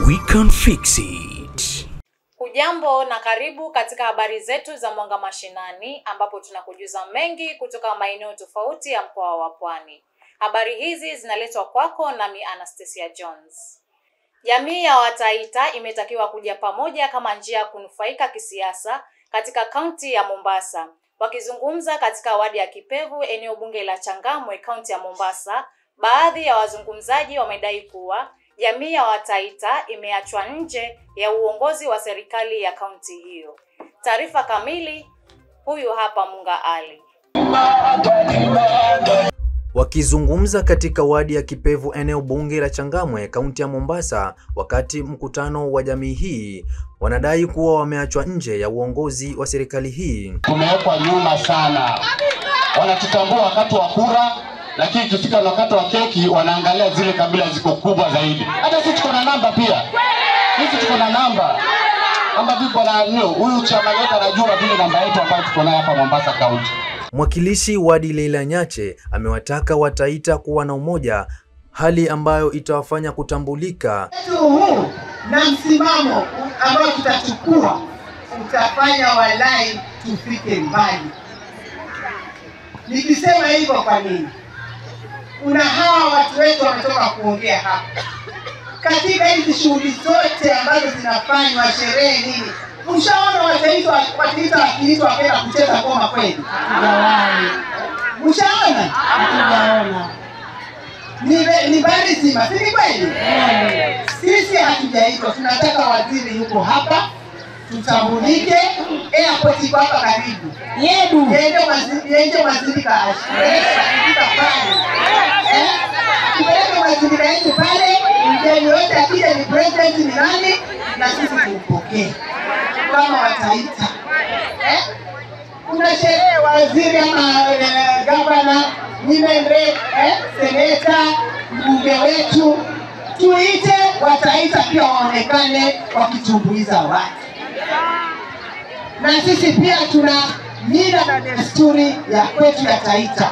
We can fix it. Hujambo na karibu katika habari zetu za Mwanga Mashinani, ambapo tunakujuza mengi kutoka maeneo tofauti ya mkoa wa Pwani. Habari hizi zinaletwa kwako nami Anastasia Jones. Jamii ya Wataita imetakiwa kuja pamoja kama njia ya kunufaika kisiasa katika kaunti ya Mombasa. Wakizungumza katika wadi ya Kipevu, eneo bunge la Changamwe, kaunti ya Mombasa, baadhi ya wazungumzaji wamedai kuwa jamii ya Wataita imeachwa nje ya uongozi wa serikali ya kaunti hiyo. Taarifa kamili, huyu hapa Munga Ali. Wakizungumza katika wadi ya Kipevu, eneo bunge la Changamwe, kaunti ya Mombasa, wakati mkutano wa jamii hii, wanadai kuwa wameachwa nje ya uongozi wa serikali hii. Tumewekwa nyuma sana. Wanatutambua wakati wa kura, lakini tukifika wakati wa keki wanaangalia zile kabila ziko kubwa zaidi. Hata sisi tuko na namba pia. Sisi tuko na namba. Kama vipo na huyu chama yetu anajua vile namba yetu ambayo tuko nayo hapa Mombasa County. Mwakilishi wadi Leila Nyache amewataka Wataita kuwa na umoja, hali ambayo itawafanya kutambulika. Huu na msimamo ambao tutachukua utafanya walai tufike mbali. Nikisema hivyo kwa nini? Kuna hawa watu wetu wametoka kuongea hapa. Katika hizi shughuli zote ambazo zinafanywa, sherehe nini, mshaona Wataita wakiitwa wakaenda kucheza ngoma kweli? Hatujawahi. Mshaona? Hatujaona. Ni bali zima, si kweli? Sisi hatujaitwa, tunataka waziri yuko hapa, tutambulike, airport iko hapa karibu. Yende waziri kaashirika pale. Tupeleke waziri yetu pale, mgeni yote akija ni president ni nani, na sisi tumpokee kama Wataita. Kuna sherehe waziri ama gavana, nimembe, seneta, mbunge wetu, tuite Wataita pia waonekane wakitumbuiza watu. Na sisi pia tuna mila na desturi ya kwetu ya Taita.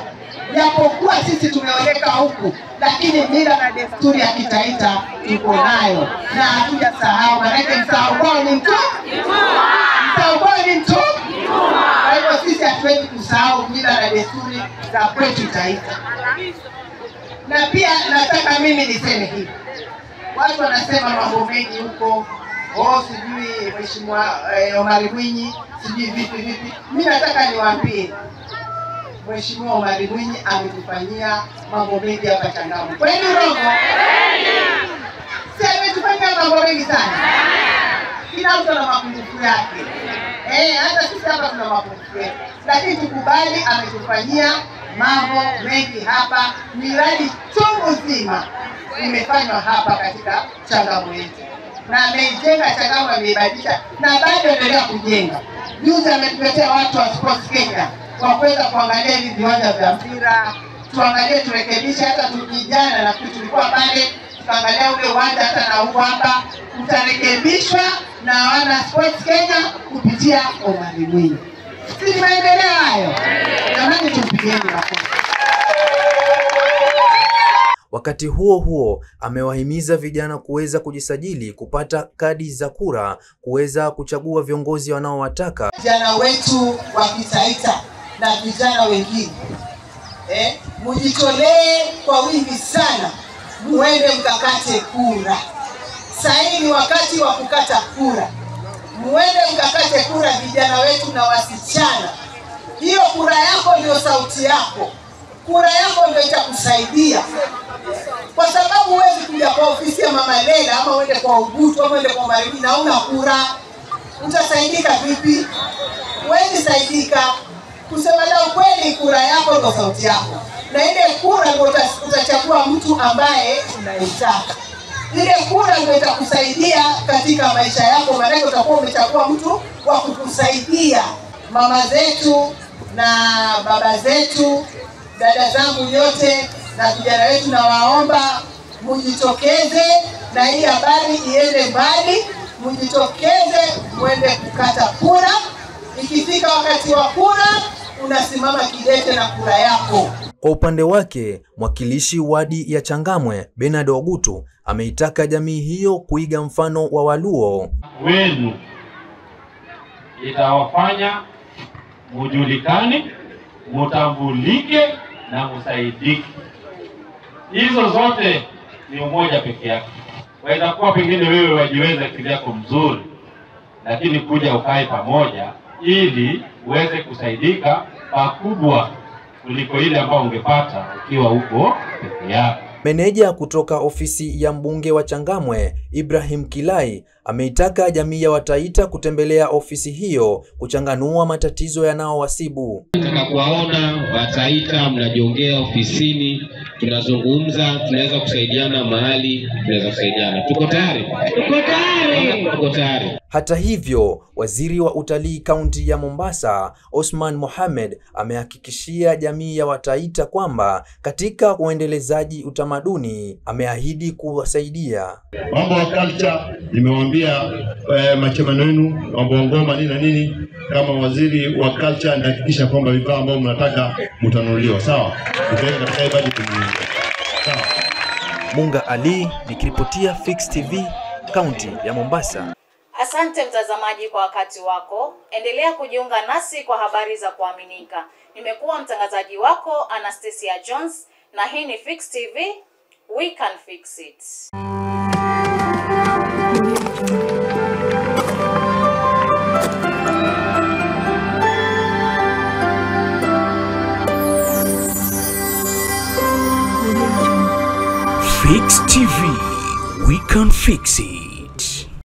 Japokuwa sisi tumeoneka huku, lakini mila na desturi ya Kitaita tuko nayo na hatujasahau. Maana msahau kwao ni mtu, msahau kwao ni mtu. Kwa hivyo sisi hatuwezi kusahau mila na desturi za kwetu Taita. Na pia nataka mimi niseme hivi. Watu wanasema mambo mengi huko, sijui Mheshimiwa Omar Mwinyi, sijui vipi. Mimi nataka niwaambie Mheshimiwa Omar Mwinyi ametufanyia mambo mengi hapa Changamwe. Kweli urongo? Sasa ametufanyia mambo mengi sana. Kila mtu ana mapungufu yake. Hata sisi hapa tuna mapungufu yetu. Lakini tukubali ametufanyia mambo mengi hapa. Miradi chungu nzima imefanywa hapa katika Changamwe yetu. Na ameijenga Changamwe, ameibadilisha na bado anaendelea kujenga. Juzi ametuletea watu wa Sports Kenya kwa kuweza kuangalia hivi viwanja vya mpira, tuangalie turekebishe. Hata tukijana na tulikuwa pale tukaangalia ule uwanja, hata na huko hapa utarekebishwa na wana Sports Kenya kupitia Omar Mwinyi. Si maendeleo hayo? Jamani, tumpigeni makofi. Wakati huo huo, amewahimiza vijana kuweza kujisajili kupata kadi za kura, kuweza kuchagua viongozi wanaowataka. Vijana wetu wa Kitaita na vijana wengine, mujitolee kwa wingi sana, muende mkakate kura. Sasa ni wakati wa kukata kura. Muende mkakate kura, vijana wetu na wasichana. Hiyo kura yako ndio sauti yako. Kura yako ndio itakusaidia. Kwa sababu huwezi kuja kwa ofisi ya Mama Leila ama uende kwa Ubutu ama uende kwa Marimi na una kura. Utasaidika vipi? Huwezi saidika. Kusema la ukweli, kura yako ndio sauti yako. Na ile kura ndio utachagua mtu ambaye unayemtaka. Ile kura ndio itakusaidia katika maisha yako, maana utakuwa umechagua mtu wa kukusaidia. Mama zetu na baba zetu, dada zangu yote na vijana wetu, na waomba mujitokeze na hii habari iende mbali. Mujitokeze muende kukata kura. Ikifika wakati wa kura, unasimama kidete na kura yako. Kwa upande wake, mwakilishi wadi ya Changamwe Bernard Ogutu ameitaka jamii hiyo kuiga mfano wa Waluo. Wenu itawafanya mujulikane, mutambulike na musaidike. Hizo zote ni umoja peke yake. Waweza kuwa pengine wewe wajiweza akili yako mzuri, lakini kuja ukae pamoja ili uweze kusaidika pakubwa kuliko ile ambayo ungepata ukiwa huko peke yako. Meneja kutoka ofisi ya mbunge wa Changamwe Ibrahim Kilai ameitaka jamii ya Wataita kutembelea ofisi hiyo kuchanganua matatizo yanayowasibu. Nataka kuwaona Wataita mnajiongea ofisini, tunazungumza, tunaweza kusaidiana mahali, tunaweza kusaidiana. Tuko tayari? Tuko tayari. Hata hivyo, waziri wa utalii kaunti ya Mombasa Osman Mohamed amehakikishia jamii ya Wataita kwamba katika uendelezaji utamaduni ameahidi kuwasaidia. Mambo ya culture nimewaambia machemano yenu, mambo ya ngoma nini na nini, kama waziri wa culture nahakikisha kwamba vifaa ambavyo mnataka mtanunuliwa, sawa? Tutaweka katika budget nyingine. Sawa. Munga Ali nikiripotia Fix TV kaunti ya Mombasa. Asante mtazamaji kwa wakati wako. Endelea kujiunga nasi kwa habari za kuaminika. Nimekuwa mtangazaji wako Anastasia Jones na hii ni Fix TV. We can fix it. Fix TV. We can fix it.